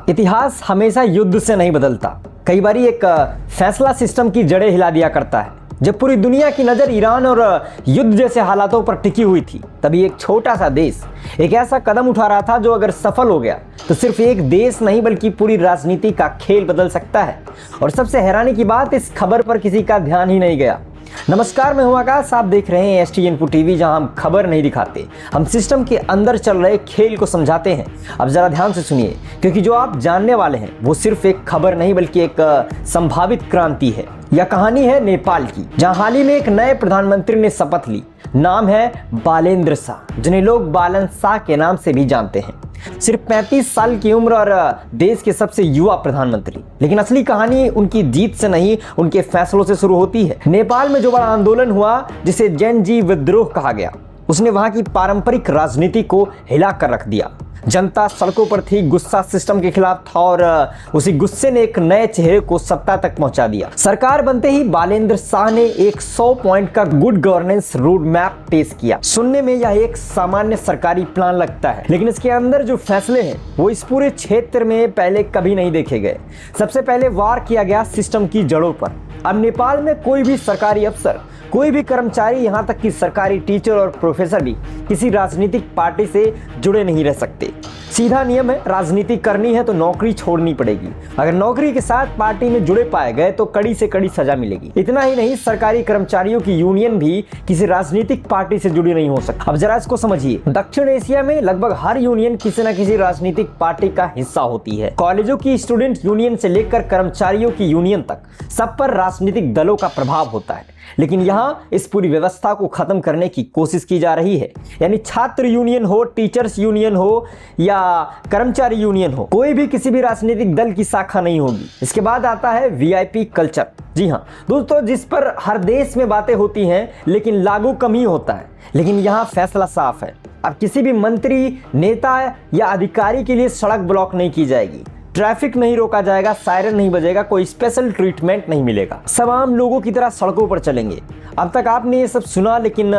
इतिहास हमेशा युद्ध से नहीं बदलता। कई बार एक फैसला सिस्टम की जड़ें हिला दिया करता है। जब पूरी दुनिया की नज़र ईरान और युद्ध जैसे हालातों पर टिकी हुई थी, तभी एक छोटा सा देश एक ऐसा कदम उठा रहा था जो अगर सफल हो गया तो सिर्फ एक देश नहीं बल्कि पूरी राजनीति का खेल बदल सकता है। और सबसे हैरानी की बात, इस खबर पर किसी का ध्यान ही नहीं गया। नमस्कार, मैं हूं आकाश, आप देख रहे हैं एसटी इनपुट टीवी, जहां हम खबर नहीं दिखाते, हम सिस्टम के अंदर चल रहे खेल को समझाते हैं। अब जरा ध्यान से सुनिए, क्योंकि जो आप जानने वाले हैं वो सिर्फ एक खबर नहीं बल्कि एक संभावित क्रांति है। यह कहानी है नेपाल की, जहां हाल ही में एक नए प्रधानमंत्री ने शपथ ली। नाम है बालेंद्र शाह, जिन्हें लोग बालन शाह के नाम से भी जानते हैं। सिर्फ 35 साल की उम्र और देश के सबसे युवा प्रधानमंत्री। लेकिन असली कहानी उनकी जीत से नहीं, उनके फैसलों से शुरू होती है। नेपाल में जो बड़ा आंदोलन हुआ, जिसे जेन जी विद्रोह कहा गया, उसने वहां की पारंपरिक राजनीति को हिला कर रख दिया। जनता सड़कों पर थी, गुस्सा सिस्टम के खिलाफ था और उसी गुस्से ने एक नए चेहरे को सत्ता तक पहुंचा दिया। सरकार बनते ही बालेंद्र शाह ने एक 100 पॉइंट का गुड गवर्नेंस रोड मैप पेश किया। सुनने में यह एक सामान्य सरकारी प्लान लगता है, लेकिन इसके अंदर जो फैसले हैं वो इस पूरे क्षेत्र में पहले कभी नहीं देखे गए। सबसे पहले वार किया गया सिस्टम की जड़ों पर। अब नेपाल में कोई भी सरकारी अफसर, कोई भी कर्मचारी, यहाँ तक कि सरकारी टीचर और प्रोफेसर भी किसी राजनीतिक पार्टी से जुड़े नहीं रह सकते। सीधा नियम है, राजनीति करनी है तो नौकरी छोड़नी पड़ेगी। अगर नौकरी के साथ पार्टी में जुड़े पाए गए तो कड़ी से कड़ी सजा मिलेगी। इतना ही नहीं, सरकारी कर्मचारियों की यूनियन भी किसी राजनीतिक पार्टी से जुड़ी नहीं हो सकती। अब जरा इसको समझिए, दक्षिण एशिया में लगभग हर यूनियन किसी न किसी राजनीतिक पार्टी का हिस्सा होती है। कॉलेजों की स्टूडेंट यूनियन से लेकर कर्मचारियों की यूनियन तक, सब पर राजनीतिक दलों का प्रभाव होता है। लेकिन यहाँ इस पूरी व्यवस्था को खत्म करने की कोशिश की जा रही है। यानी छात्र यूनियन हो, टीचर्स यूनियन हो या कर्मचारी यूनियन हो, कोई भी किसी भी राजनीतिक दल की शाखा नहीं होगी। इसके बाद आता है वीआईपी कल्चर। जी हाँ दोस्तों, जिस पर हर देश में बातें होती हैं लेकिन लागू कम ही होता है। लेकिन यहाँ फैसला साफ है, अब किसी भी मंत्री, नेता या अधिकारी के लिए सड़क ब्लॉक नहीं की जाएगी, ट्रैफिक नहीं रोका जाएगा, सायरन नहीं बजेगा, कोई स्पेशल ट्रीटमेंट नहीं मिलेगा। सब आम लोगों की तरह सड़कों पर चलेंगे। अब तक आपने ये सब सुना, लेकिन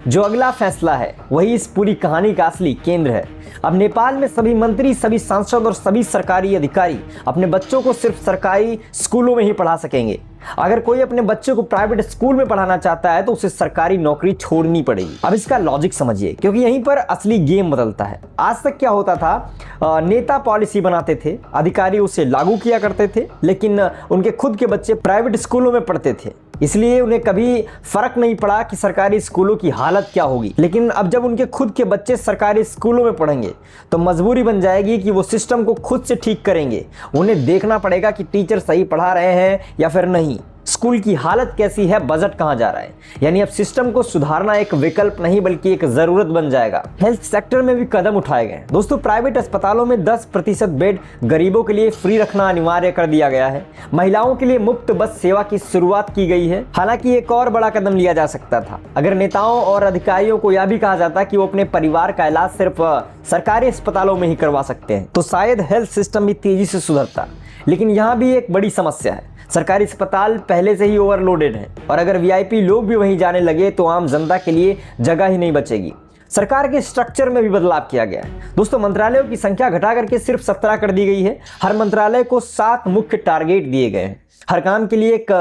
जो अगला फैसला है वही इस पूरी कहानी का असली केंद्र है। अब नेपाल में सभी मंत्री, सभी सांसद और सभी सरकारी अधिकारी अपने बच्चों को सिर्फ सरकारी स्कूलों में ही पढ़ा सकेंगे। अगर कोई अपने बच्चे को प्राइवेट स्कूल में पढ़ाना चाहता है तो उसे सरकारी नौकरी छोड़नी पड़ेगी। अब इसका लॉजिक समझिए, क्योंकि यहीं पर असली गेम बदलता है। आज तक क्या होता था, नेता पॉलिसी बनाते थे, अधिकारी उसे लागू किया करते थे, लेकिन उनके खुद के बच्चे प्राइवेट स्कूलों में पढ़ते थे, इसलिए उन्हें कभी फर्क नहीं पड़ा कि सरकारी स्कूलों की हालत क्या होगी। लेकिन अब जब उनके खुद के बच्चे सरकारी स्कूलों में पढ़ेंगे तो मजबूरी बन जाएगी कि वो सिस्टम को खुद से ठीक करेंगे। उन्हें देखना पड़ेगा कि टीचर सही पढ़ा रहे हैं या फिर नहीं, स्कूल की हालत कैसी है, बजट कहां जा रहा है। यानी अब सिस्टम को सुधारना एक विकल्प नहीं बल्कि एक जरूरत बन जाएगा। हेल्थ सेक्टर में भी कदम उठाए गए दोस्तों। प्राइवेट अस्पतालों में 10% बेड गरीबों के लिए फ्री रखना अनिवार्य कर दिया गया है। महिलाओं के लिए मुफ्त बस सेवा की शुरुआत की गई है। हालांकि एक और बड़ा कदम लिया जा सकता था, अगर नेताओं और अधिकारियों को यह भी कहा जाता कि वो अपने परिवार का इलाज सिर्फ सरकारी अस्पतालों में ही करवा सकते हैं, तो शायद हेल्थ सिस्टम भी तेजी से सुधरता। लेकिन यहाँ भी एक बड़ी समस्या है, सरकारी अस्पताल पहले से ही ओवरलोडेड है और अगर वीआईपी लोग भी वहीं जाने लगे तो आम जनता के लिए जगह ही नहीं बचेगी। सरकार के स्ट्रक्चर में भी बदलाव किया गया है दोस्तों। मंत्रालयों की संख्या घटा करके सिर्फ 17 कर दी गई है। हर मंत्रालय को 7 मुख्य टारगेट दिए गए हैं। हर काम के लिए एक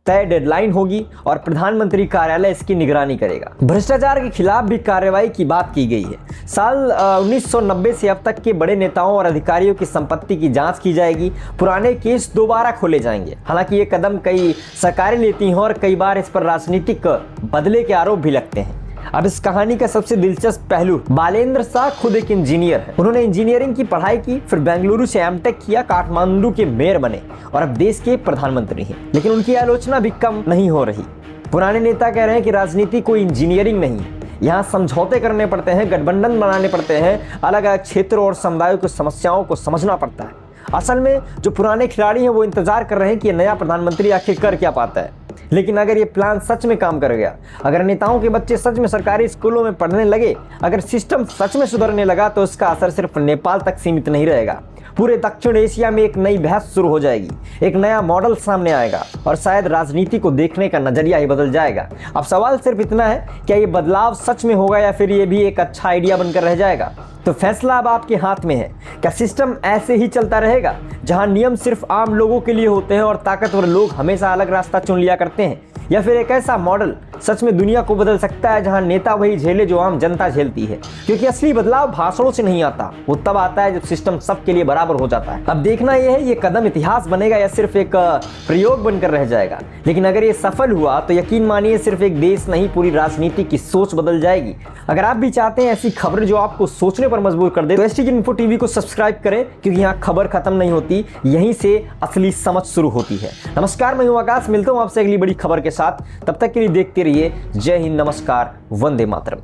तय डेडलाइन होगी और प्रधानमंत्री कार्यालय इसकी निगरानी करेगा। भ्रष्टाचार के खिलाफ भी कार्रवाई की बात की गई है। साल 1990 से अब तक के बड़े नेताओं और अधिकारियों की संपत्ति की जांच की जाएगी। पुराने केस दोबारा खोले जाएंगे। हालांकि ये कदम कई सरकारें लेती हैं और कई बार इस पर राजनीतिक बदले के आरोप भी लगते हैं। अब इस कहानी का सबसे दिलचस्प पहलू, बालेंद्र शाह खुद एक इंजीनियर है। उन्होंने इंजीनियरिंग की पढ़ाई की, फिर बेंगलुरु से एमटेक किया, काठमांडू के मेयर बने और अब देश के प्रधानमंत्री हैं। लेकिन उनकी आलोचना भी कम नहीं हो रही। पुराने नेता कह रहे हैं कि राजनीति कोई इंजीनियरिंग नहीं है, यहाँ समझौते करने पड़ते हैं, गठबंधन बनाने पड़ते हैं, अलग अलग क्षेत्रों और समुदायों की समस्याओं को समझना पड़ता है। असल में जो पुराने खिलाड़ी हैं वो इंतजार कर रहे हैं कि ये नया प्रधानमंत्री आखिर कर क्या पाता है। लेकिन अगर ये प्लान सच में काम कर गया, अगर नेताओं के बच्चे सच में सरकारी स्कूलों में पढ़ने लगे, अगर सिस्टम सच में सुधरने लगा, तो इसका असर सिर्फ नेपाल तक सीमित नहीं रहेगा, पूरे दक्षिण एशिया में एक नई बहस शुरू हो जाएगी, एक नया मॉडल सामने आएगा और शायद राजनीति को देखने का नजरिया ही बदल जाएगा। अब सवाल सिर्फ इतना है, क्या ये बदलाव सच में होगा या फिर ये भी एक अच्छा आइडिया बनकर रह जाएगा? तो फैसला अब आपके हाथ में है। क्या सिस्टम ऐसे ही चलता रहेगा, जहां नियम सिर्फ आम लोगों के लिए होते हैं और ताकतवर लोग हमेशा अलग रास्ता चुन लिया करते हैं? या फिर एक ऐसा मॉडल सच में दुनिया को बदल सकता है, जहां नेता वही झेले जो आम जनता झेलती है? क्योंकि असली बदलाव भाषणों से नहीं आता, वो तब आता है जब सिस्टम सबके लिए बराबर हो जाता है। अब देखना यह है, ये कदम इतिहास बनेगा या सिर्फ एक प्रयोग बनकर रह जाएगा। लेकिन अगर ये सफल हुआ तो यकीन मानिए, सिर्फ एक देश नहीं, पूरी राजनीति की सोच बदल जाएगी। अगर आप भी चाहते हैं ऐसी खबरें जो आपको सोचने पर मजबूर कर दे, तो STK इन्फो टीवी को सब्सक्राइब करें, क्योंकि यहाँ खबर खत्म नहीं होती, यहीं से असली समझ शुरू होती है। नमस्कार, मैं हूं आकाश, मिलता हूं आपसे अगली बड़ी खबर के साथ। तब तक के लिए देखते रहिए। जय हिंद, नमस्कार, वंदे मातरम।